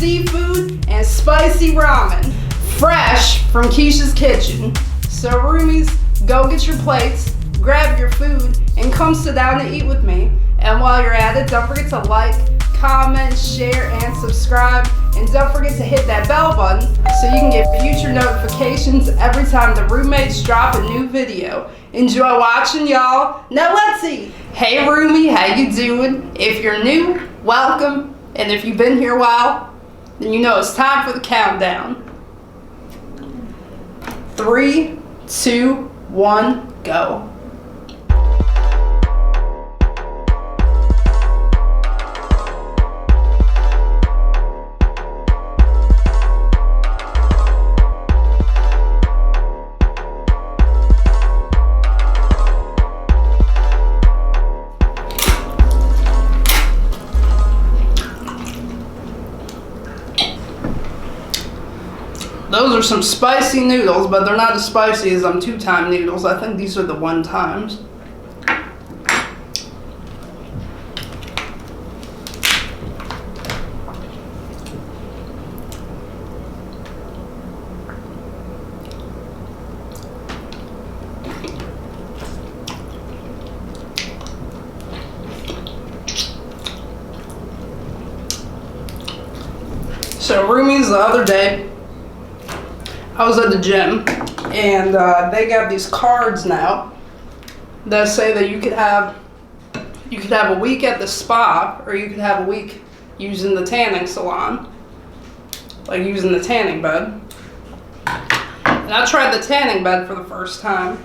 seafood and spicy ramen, fresh from Keisha's kitchen. So roomies, go get your plates, grab your food, and come sit down and eat with me. And while you're at it, don't forget to like, comment, share, and subscribe. And don't forget to hit that bell button so you can get future notifications every time the roommates drop a new video. Enjoy watching, y'all. Now let's eat. Hey roomie, how you doing? If you're new, welcome. And if you've been here a while, then you know it's time for the countdown. 3, 2, 1, go. Those are some spicy noodles, but they're not as spicy as them 2-time noodles. I think these are the 1-times. So roomies, the other day, I was at the gym, and they got these cards now that say that you could have a week at the spa, or you could have a week using the tanning salon, like using the tanning bed. And I tried the tanning bed for the first time,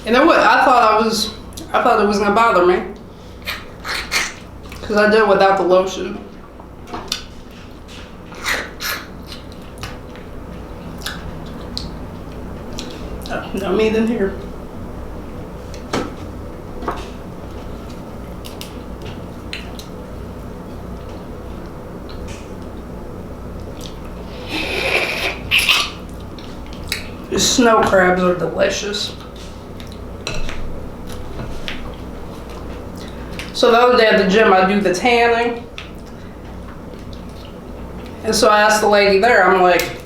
and I thought it was gonna bother me because I did it without the lotion. No meat in here. These snow crabs are delicious. So the other day at the gym, I do the tanning. And so I asked the lady there, I'm like,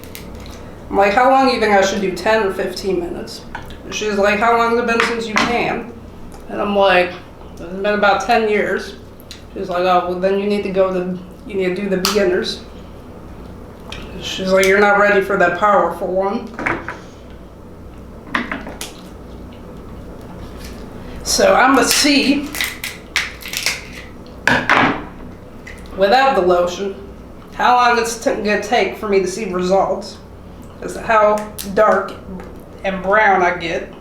how long do you think I should do, 10 or 15 minutes? And she's like, how long has it been since you tan? And I'm like, it's been about 10 years. She's like, oh, well then you need to do the beginners. She's like, you're not ready for that powerful one. So I'm gonna see, without the lotion, how long it's gonna take for me to see results. Is how dark and brown I get.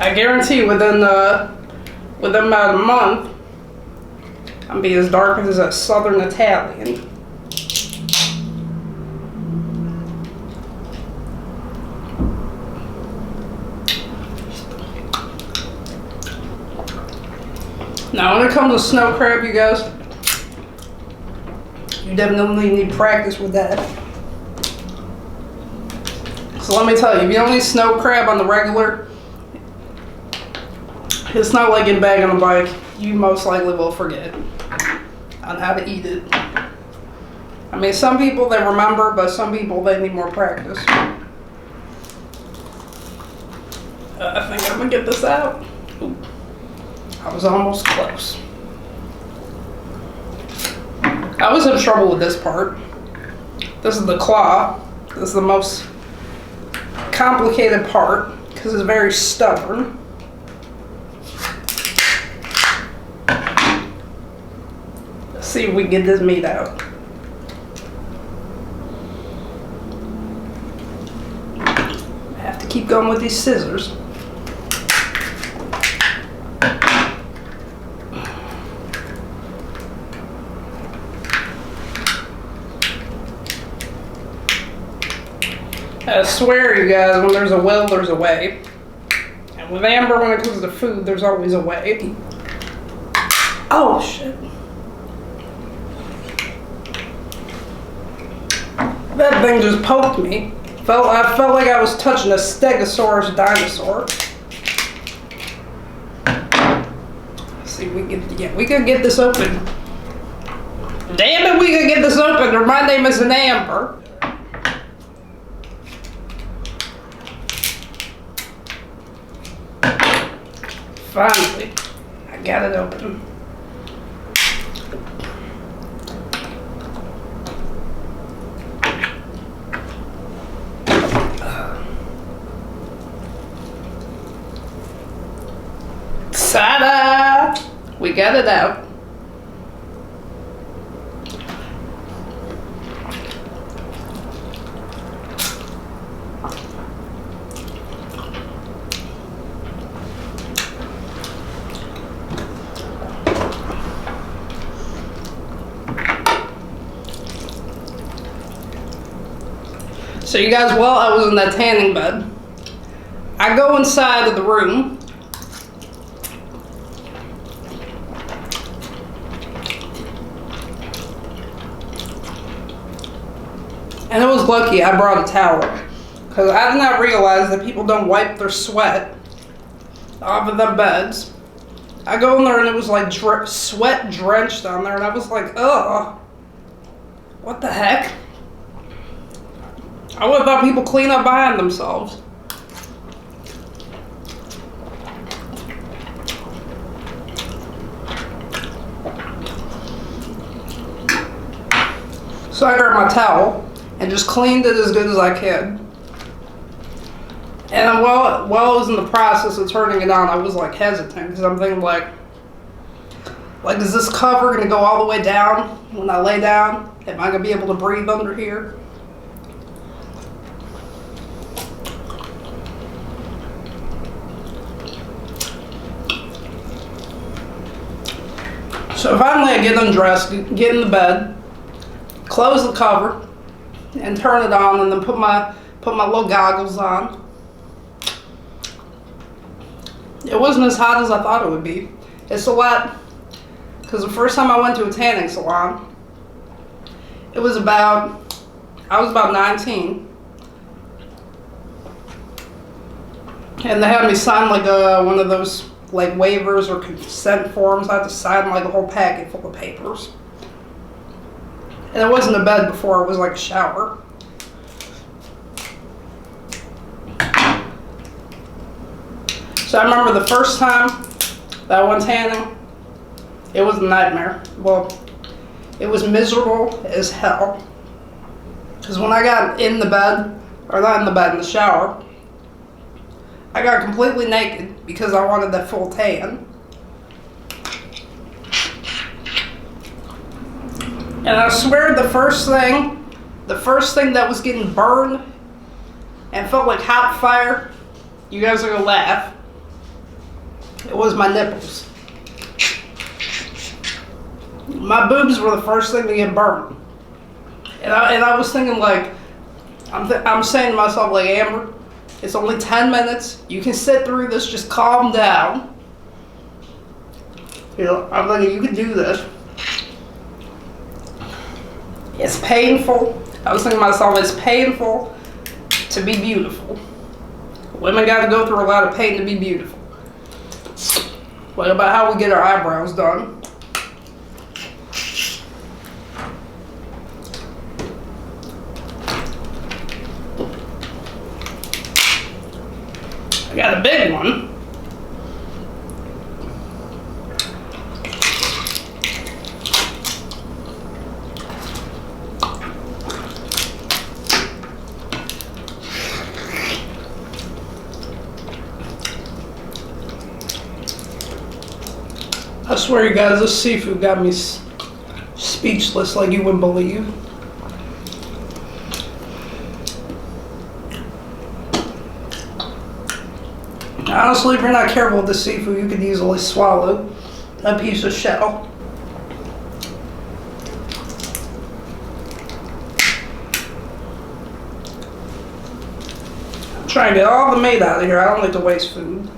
I guarantee within about a month, I'm be as dark as a Southern Italian. Now, when it comes to snow crab, you guys, you definitely need practice with that. So let me tell you, if you don't eat snow crab on the regular, it's not like getting back on a bike. You most likely will forget on how to eat it. I mean, some people they remember, but some people they need more practice. I think I'm gonna get this out. Ooh, I was almost close. I was in trouble with this part. This is the claw. This is the most complicated part because it's very stubborn. Let's see if we can get this meat out. I have to keep going with these scissors. I swear, you guys, when there's a will, there's a way. And with Amber, when it comes to food, there's always a way. Oh, shit. That thing just poked me. I felt like I was touching a Stegosaurus dinosaur. see if we can we could get this open. Damn it, we could get this open, or my name isn't Amber. Finally, I got it open. Ta-da! We got it out. So you guys, while I was in that tanning bed, I go inside of the room. And it was lucky I brought a towel, because I did not realize that people don't wipe their sweat off of them beds. I go in there and it was like sweat drenched on there, and I was like, ugh, what the heck? I would have thought people clean up behind themselves. So I grabbed my towel and just cleaned it as good as I could. And while I was in the process of turning it on, I was like hesitant, because I'm thinking like, is this cover gonna go all the way down when I lay down? Am I gonna be able to breathe under here? So finally I get undressed, get in the bed, close the cover, and turn it on, and then put my little goggles on. It wasn't as hot as I thought it would be. It's a lot, because the first time I went to a tanning salon, I was about 19, and they had me sign like one of those like waivers or consent forms. I had to sign like a whole packet full of papers. And it wasn't a bed before, it was like a shower. So I remember the first time that I went tanning, it was a nightmare. Well, it was miserable as hell. Because when I got in the bed, or not in the bed, in the shower, I got completely naked because I wanted that full tan. And I swear the first thing that was getting burned and felt like hot fire, you guys are gonna laugh, it was my nipples. My boobs were the first thing to get burned. And I was thinking like, I'm saying to myself like, Amber, it's only 10 minutes. You can sit through this. Just calm down. You know, I'm thinking you can do this. It's painful. I was thinking to myself, it's painful to be beautiful. Women got to go through a lot of pain to be beautiful. What about how we get our eyebrows done? I got a big one. I swear you guys, this seafood got me speechless like you wouldn't believe. Honestly, if you're not careful with the seafood, you could easily swallow a piece of shell. I'm trying to get all the meat out of here. I don't like to waste food.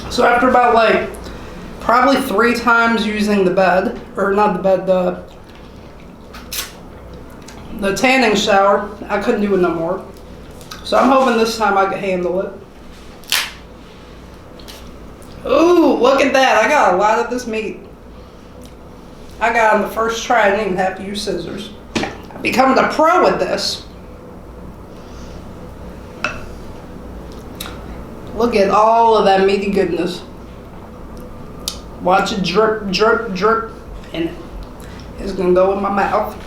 So after about like probably 3 times using the bed, or not the bed, The tanning shower, I couldn't do it no more. So I'm hoping this time I can handle it. Ooh, look at that. I got a lot of this meat. I got on the first try. I didn't even have to use scissors. I'm becoming a pro at this. Look at all of that meaty goodness. Watch it drip, drip, drip. And it's gonna go in my mouth.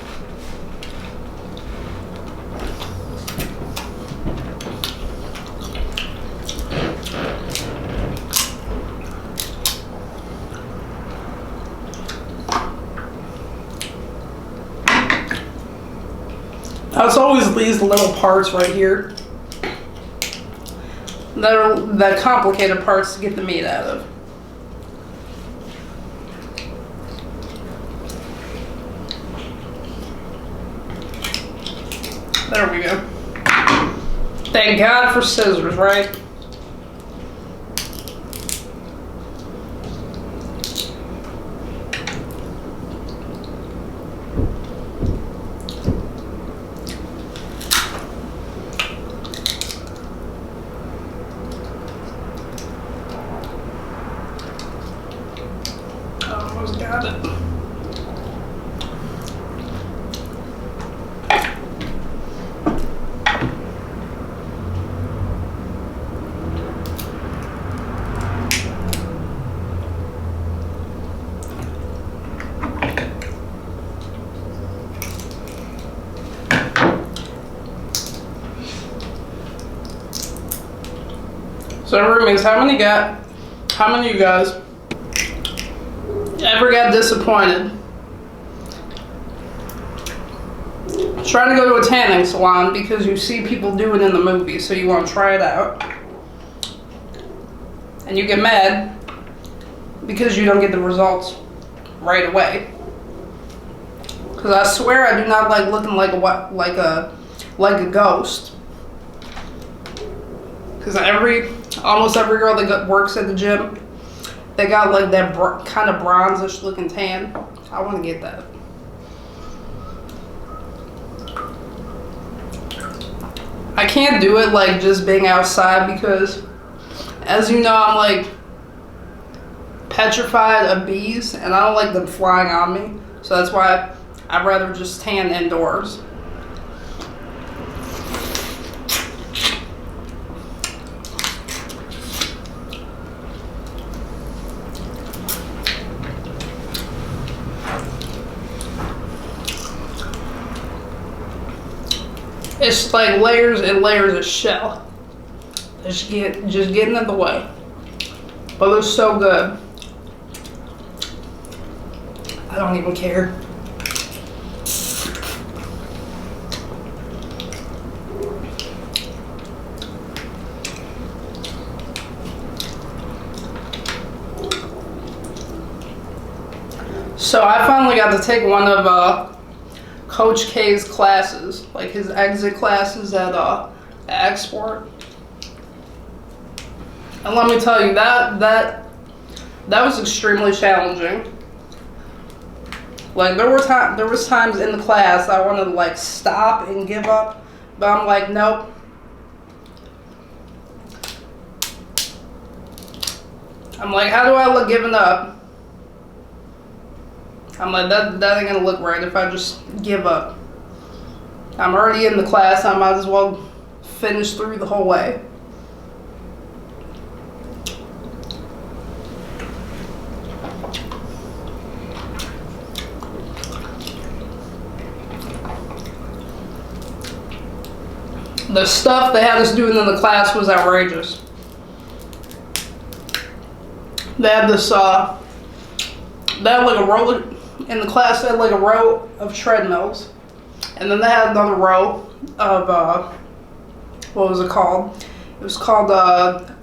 Now it's always these little parts right here that are the complicated parts to get the meat out of. There we go. Thank God for scissors, right? Almost got it. So roomies, how many of you guys ever got disappointed trying to go to a tanning salon because you see people do it in the movie, so you want to try it out, and you get mad because you don't get the results right away? Because I swear I do not like looking like a ghost. Because almost every girl that works at the gym, they got like that kind of bronzish looking tan. I want to get that. I can't do it like just being outside because, as you know, I'm like petrified of bees and I don't like them flying on me. So that's why I'd rather just tan indoors. It's like layers and layers of shell. Just getting in the way. But it's so good. I don't even care. So I finally got to take one of Coach K's classes, like his exit classes at Export. And let me tell you, that was extremely challenging. Like there was times in the class I wanted to like stop and give up, but I'm like, nope. I'm like, how do I look giving up? I'm like, that ain't gonna look right if I just give up. I'm already in the class, I might as well finish through the whole way. The stuff they had us doing in the class was outrageous. They had this, they had like a roller, in the class they had like a row of treadmills. And then they had another row of, what was it called? It was called,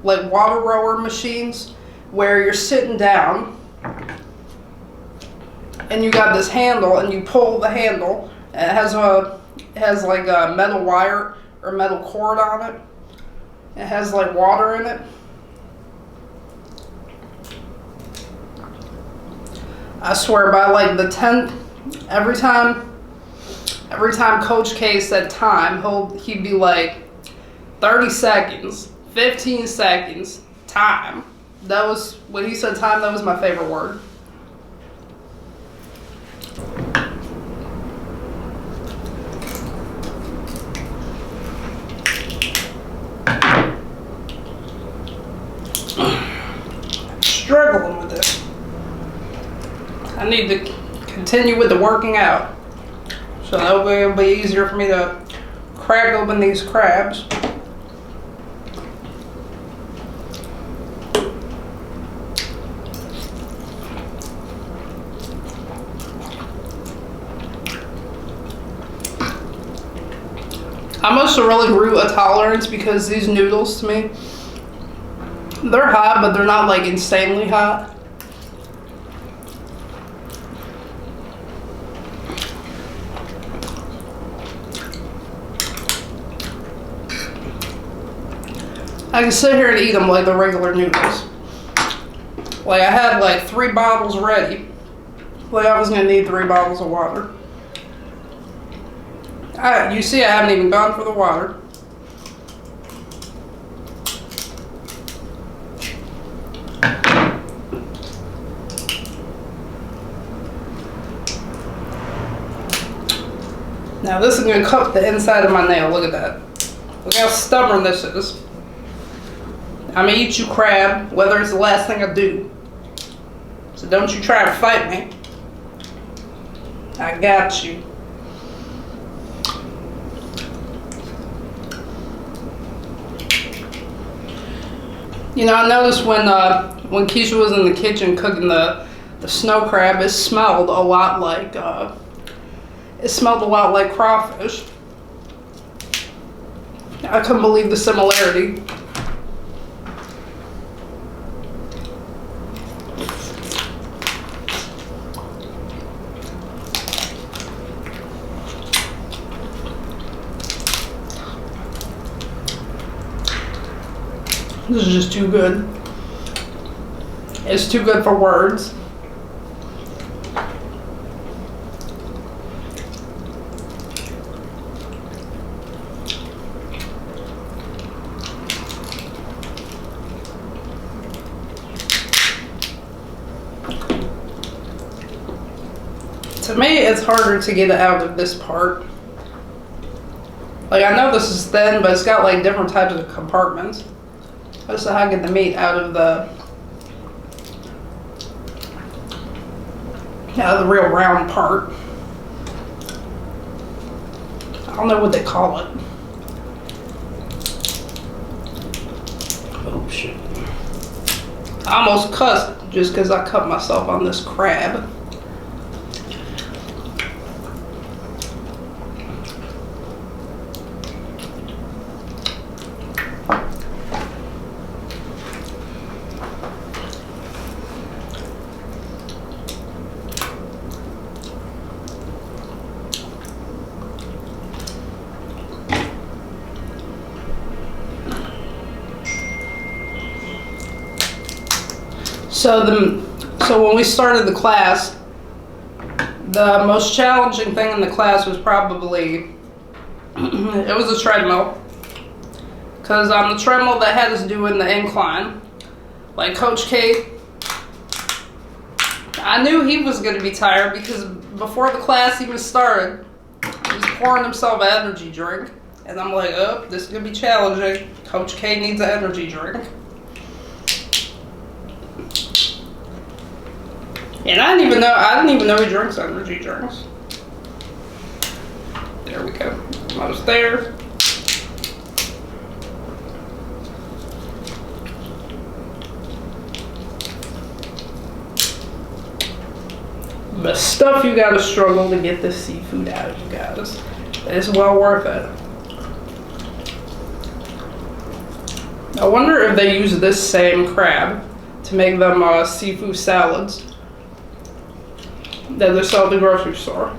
like water rower machines, where you're sitting down and you got this handle and you pull the handle and it has like a metal wire or metal cord on it. It has like water in it. I swear by like the 10th, every time Every time Coach K said time, he'd be like 30 seconds, 15 seconds, time. That was, when he said time, that was my favorite word. Struggling with this. I need to continue with the working out. So that way it'll be easier for me to crack open these crabs. I must have really grew a tolerance because these noodles to me, they're hot, but they're not like insanely hot. I can sit here and eat them like the regular noodles. Like I had like 3 bottles ready. Like I was gonna need 3 bottles of water. You see I haven't even gone for the water. Now this is gonna cut the inside of my nail, look at that. Look how stubborn this is. I'm gonna eat you, crab, whether it's the last thing I do. So don't you try to fight me. I got you. You know, I noticed when Keisha was in the kitchen cooking the snow crab, it smelled a lot like crawfish. I couldn't believe the similarity. This is just too good. It's too good for words. To me, it's harder to get it out of this part. Like, I know this is thin, but it's got like different types of compartments. That's how I get the meat out of the real round part. I don't know what they call it. Oh shit. I almost cussed just because I cut myself on this crab. So when we started the class, the most challenging thing in the class was probably, it was a treadmill. Because on the treadmill that had us doing the incline, like Coach K, I knew he was going to be tired because before the class even started, he was pouring himself an energy drink. And I'm like, oh, this is going to be challenging. Coach K needs an energy drink. And I didn't even know he drinks energy drinks. There we go. Almost there. The stuff you gotta struggle to get this seafood out of, you guys. It's well worth it. I wonder if they use this same crab to make them seafood salads that they sell at the grocery store.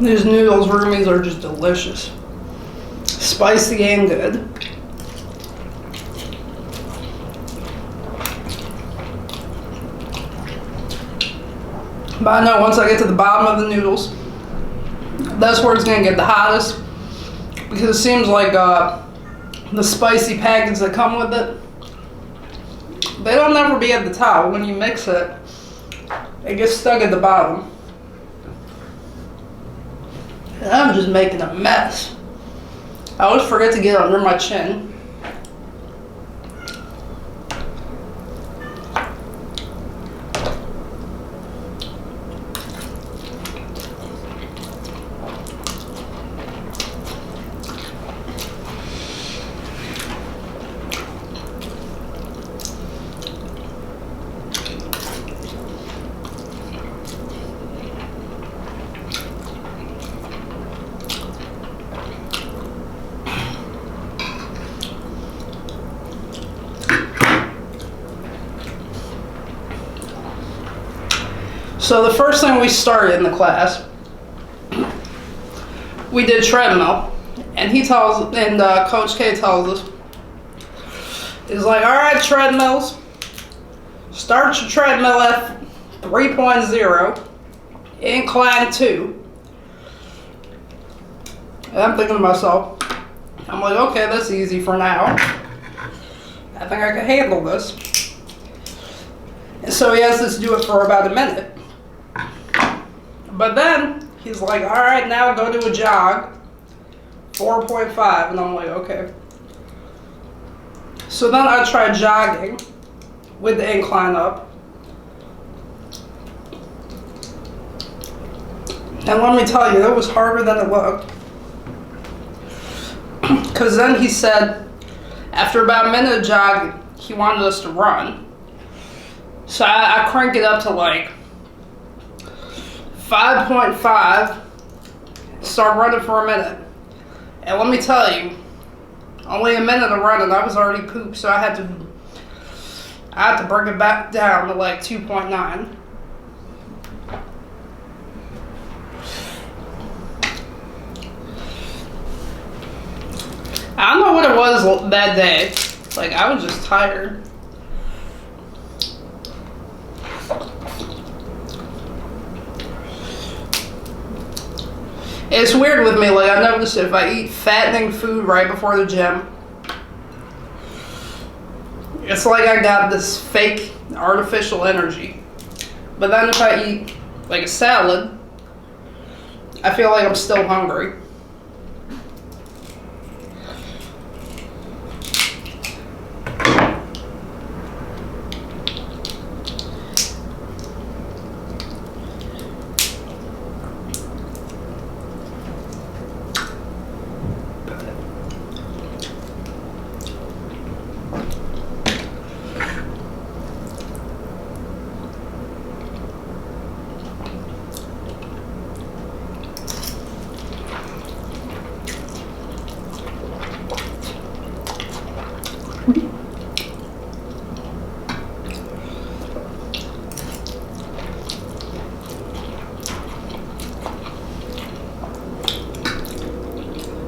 These noodles, roomies, are just delicious. Spicy and good. But I know once I get to the bottom of the noodles, that's where it's gonna get the hottest, because it seems like the spicy packets that come with it, they don't ever be at the top. When you mix it, it gets stuck at the bottom. And I'm just making a mess. I always forget to get under my chin. So the first thing we started in the class, we did treadmill, and Coach K tells us, he's like, all right, treadmills, start your treadmill at 3.0, incline 2. And I'm thinking to myself, I'm like, okay, that's easy for now. I think I can handle this. And so he asked us to do it for about a minute. But then he's like, all right, now go do a jog, 4.5. And I'm like, okay. So then I tried jogging with the incline up. And let me tell you, that was harder than it looked. Because then he said, after about a minute of jogging, he wanted us to run. So I cranked it up to like 5.5, start running for a minute. And let me tell you, only a minute of running, I was already pooped, so I had to bring it back down to like 2.9. I don't know what it was that day. Like, I was just tired. It's weird with me, like I noticed if I eat fattening food right before the gym, it's like I got this fake artificial energy. But then if I eat like a salad, I feel like I'm still hungry.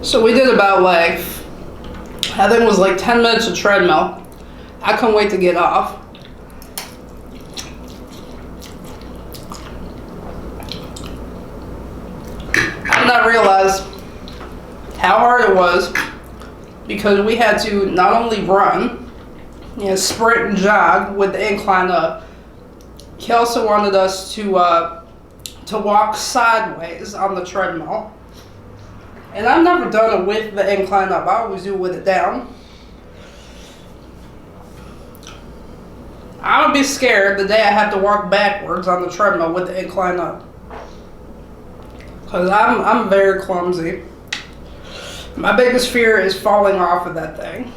So we did about like, I think it was like 10 minutes of treadmill. I couldn't wait to get off. I did not realize how hard it was, because we had to not only run, sprint and jog with the incline up. He also wanted us to walk sideways on the treadmill. And I've never done it with the incline up. I always do it with it down. I would be scared the day I have to walk backwards on the treadmill with the incline up. Because I'm very clumsy. My biggest fear is falling off of that thing.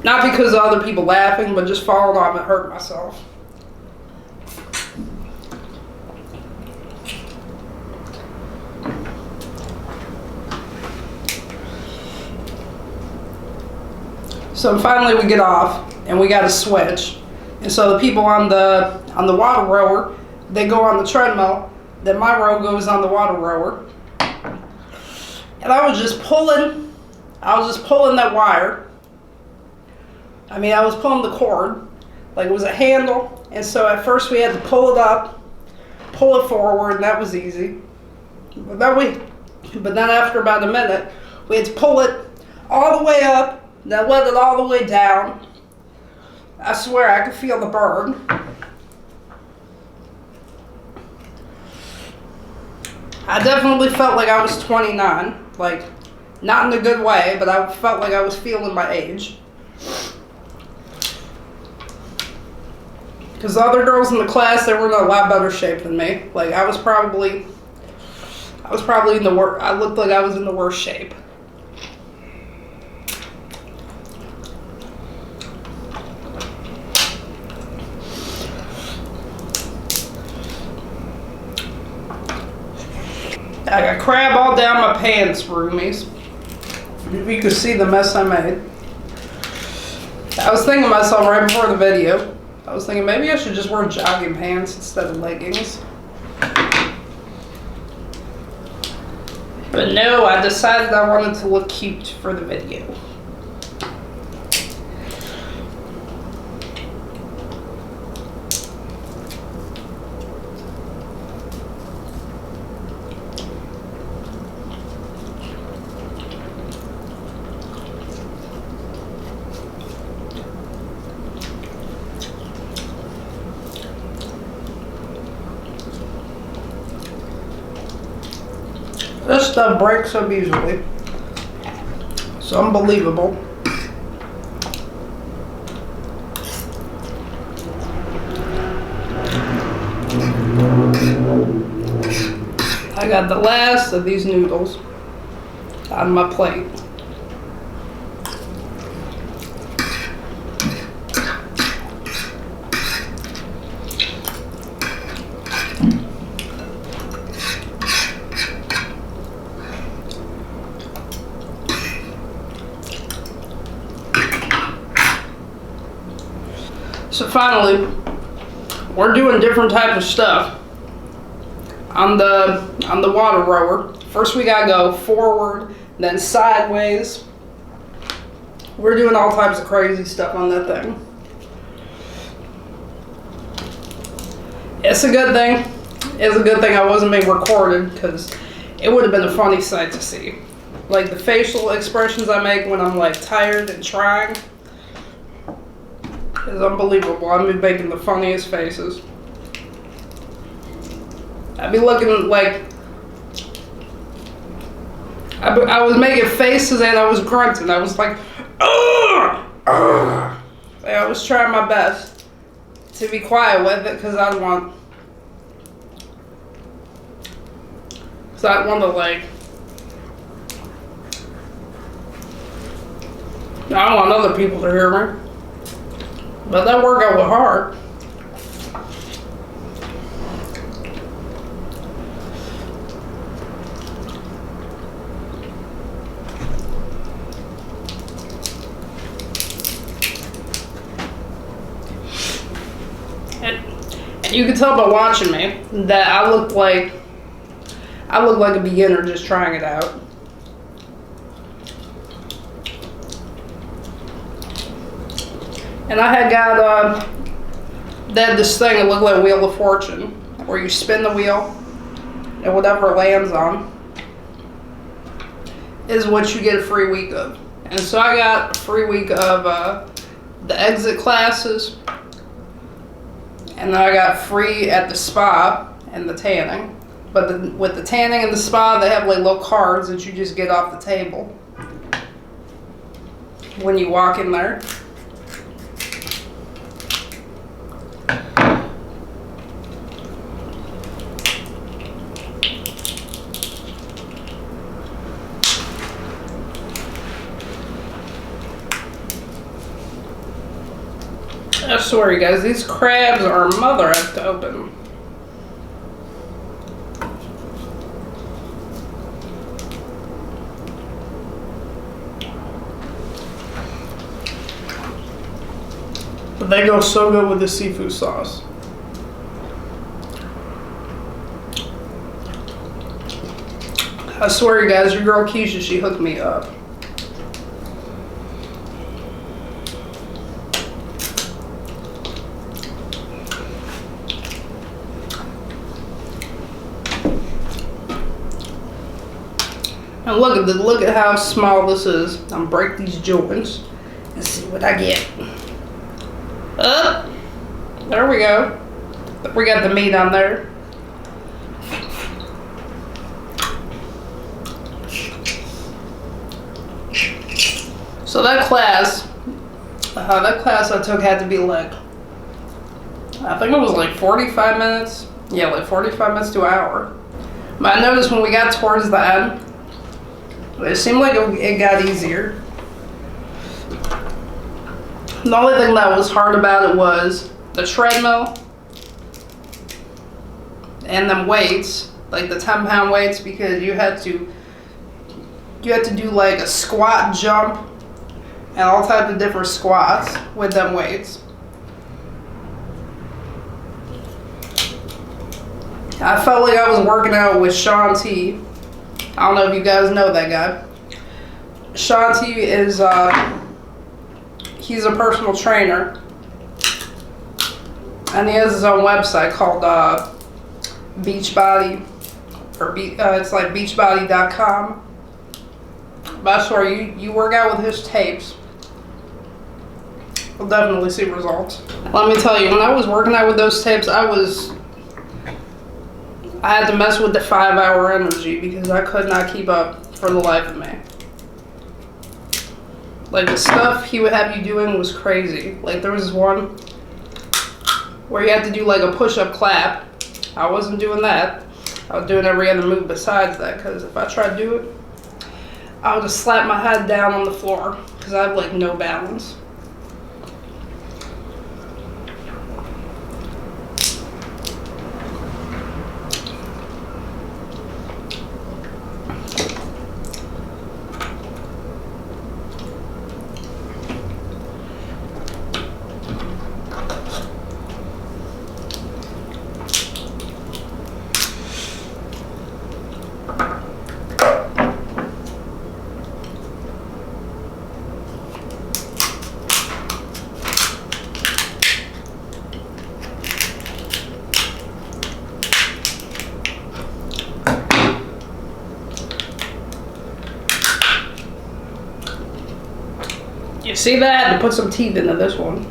Not because of other people laughing, but just falling off and hurt myself. So finally we get off and we got to switch. And so the people on the water rower, they go on the treadmill, Then my row goes on the water rower. And I was just pulling that wire. I mean, I was pulling the cord. Like it was a handle. And so at first we had to pull it up, pull it forward, and that was easy. But then after about a minute, we had to pull it all the way up, then let it all the way down. I swear I could feel the burn. I definitely felt like I was 29. Like, not in a good way, but I felt like I was feeling my age. Because the other girls in the class, they were in a lot better shape than me. Like, I was probably in the worst, I looked like I was in the worst shape. I got crab all down my pants, roomies. If you could see the mess I made. I was thinking to myself right before the video, I was thinking maybe I should just wear jogging pants instead of leggings. But no, I decided I wanted to look cute for the video. This stuff breaks so easily. It's unbelievable. I got the last of these noodles on my plate. So finally, we're doing different type of stuff on the water rower. First we gotta go forward, then sideways. We're doing all types of crazy stuff on that thing. It's a good thing. It's a good thing I wasn't being recorded, because it would have been a funny sight to see. Like the facial expressions I make when I'm like tired and trying. It's unbelievable. I've been making the funniest faces. I'd be looking like I was making faces and I was grunting. I was like, ugh, ugh. Like, I was trying my best to be quiet with it because I don't want to like. I don't want other people to hear me. But that workout was hard. And you can tell by watching me that I look like a beginner just trying it out. And I had got, they had this thing that looked like Wheel of Fortune, where you spin the wheel, and whatever it lands on is what you get a free week of. And so I got a free week of the exit classes, and then I got free at the spa and the tanning. But with the tanning and the spa, they have like little cards that you just get off the table when you walk in there. I swear you guys, these crabs are mother effed open. But they go so good with the seafood sauce. I swear you guys, your girl Keisha, she hooked me up. And look at how small this is. I'm gonna break these joints and see what I get. Up. There we go. We got the meat on there. So that class I took had to be like, I think it was like 45 minutes. Yeah, like 45 minutes to an hour. But I noticed when we got towards the end, it seemed like it got easier. The only thing that was hard about it was the treadmill and them weights, like the 10-pound weights, because you had to do like a squat, jump, and all types of different squats with them weights. I felt like I was working out with Sean T. I don't know if you guys know that guy. Sean T is he's a personal trainer, and he has his own website called Beachbody, or it's like beachbody.com. But I swear, you work out with his tapes, you'll definitely see results. Let me tell you, when I was working out with those tapes, I had to mess with the 5-hour energy because I could not keep up for the life of me. Like, the stuff he would have you doing was crazy. Like, there was this one where you had to do like a push-up clap. I wasn't doing that. I was doing every other move besides that, because if I tried to do it, I would just slap my head down on the floor because I have like no balance. You see that? I had to put some teeth into this one.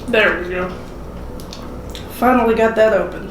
There we go. Finally got that open.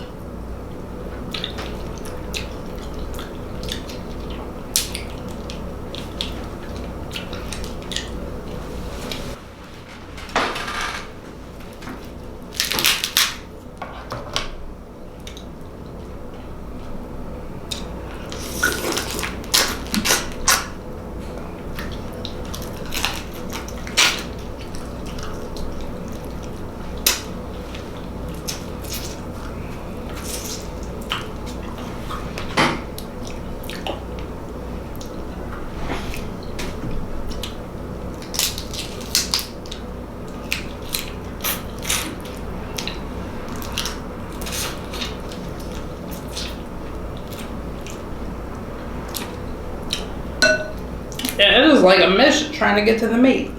Yeah, it is like a mission trying to get to the meat.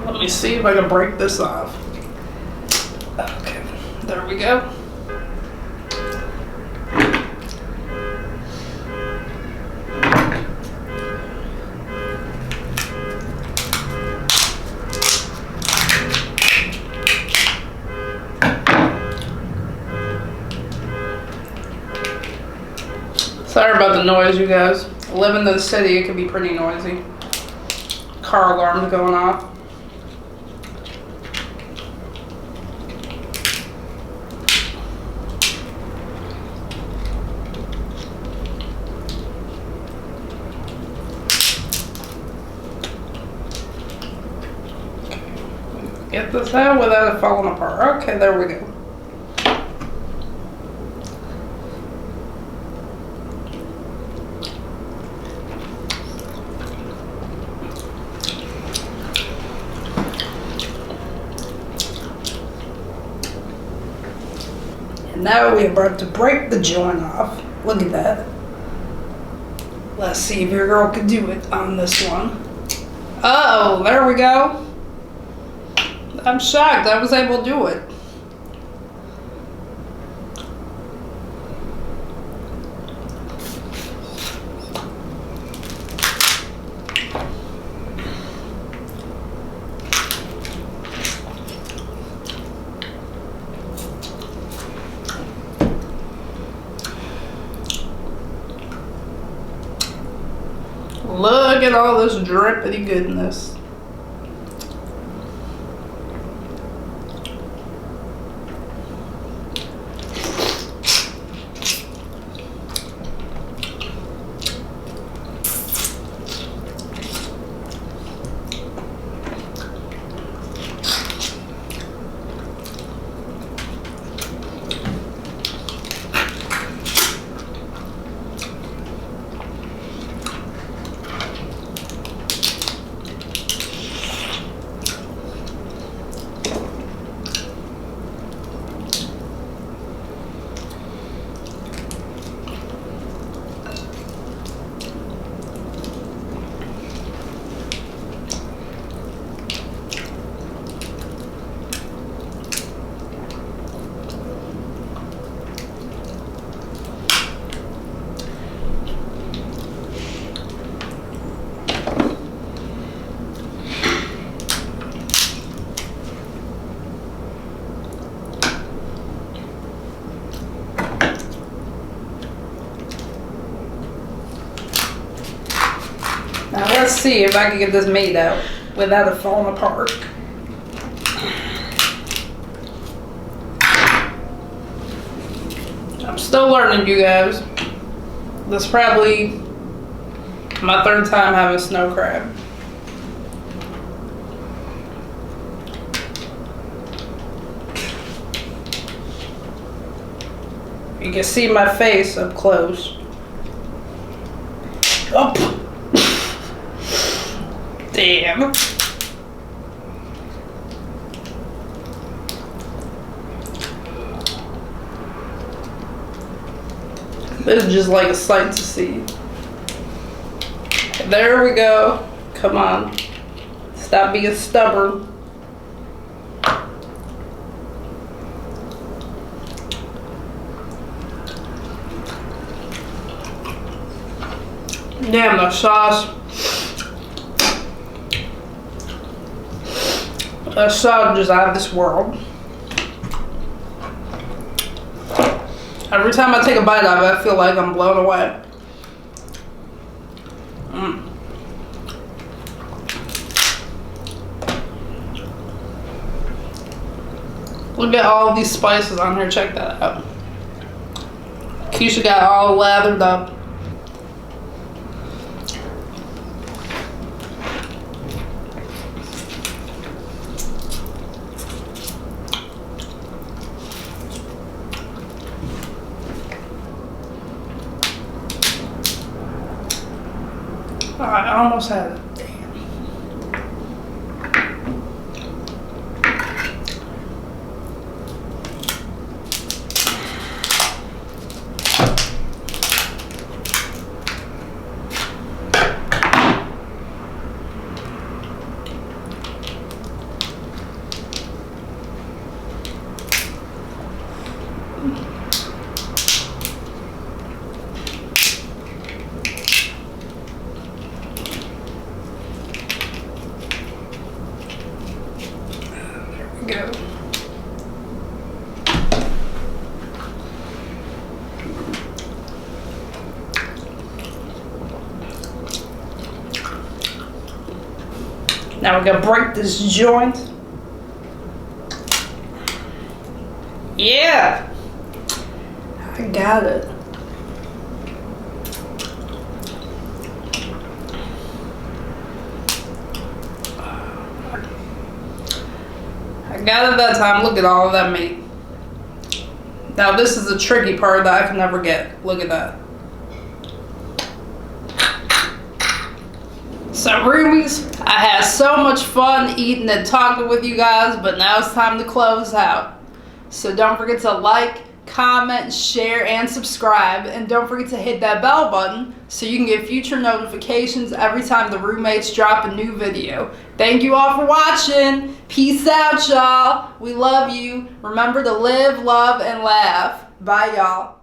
Let me see if I can break this off. Okay, there we go. Sorry about the noise, you guys. Living in the city, it can be pretty noisy. Car alarms going off. get this out without it falling apart. Okay, there we go. And now we're about to break the joint off. Look at that. Let's see if your girl can do it on this one. Oh, there we go. I'm shocked I was able to do it. Look at all this drippity goodness. Now let's see if I can get this made out without it falling apart. I'm still learning, you guys. This is probably my third time having snow crab. You can see my face up close. Oh! Damn. This is just like a sight to see. There we go. Come on. Stop being stubborn. Damn, the sauce. The sauce is out of this world. Every time I take a bite of it, I feel like I'm blown away. Look at all these spices on here. Check that out. Keisha got all lathered up. I almost had it. Damn. Go. Now we're gonna break this joint. Yeah, I got it. I got it that time. Look at all of that meat. Now this is the tricky part that I can never get. Look at that. So roomies, I had so much fun eating and talking with you guys, but now it's time to close out. So don't forget to like, comment, share, and subscribe. And don't forget to hit that bell button so you can get future notifications every time the roommates drop a new video. Thank you all for watching. Peace out, y'all. We love you. Remember to live, love, and laugh. Bye, y'all.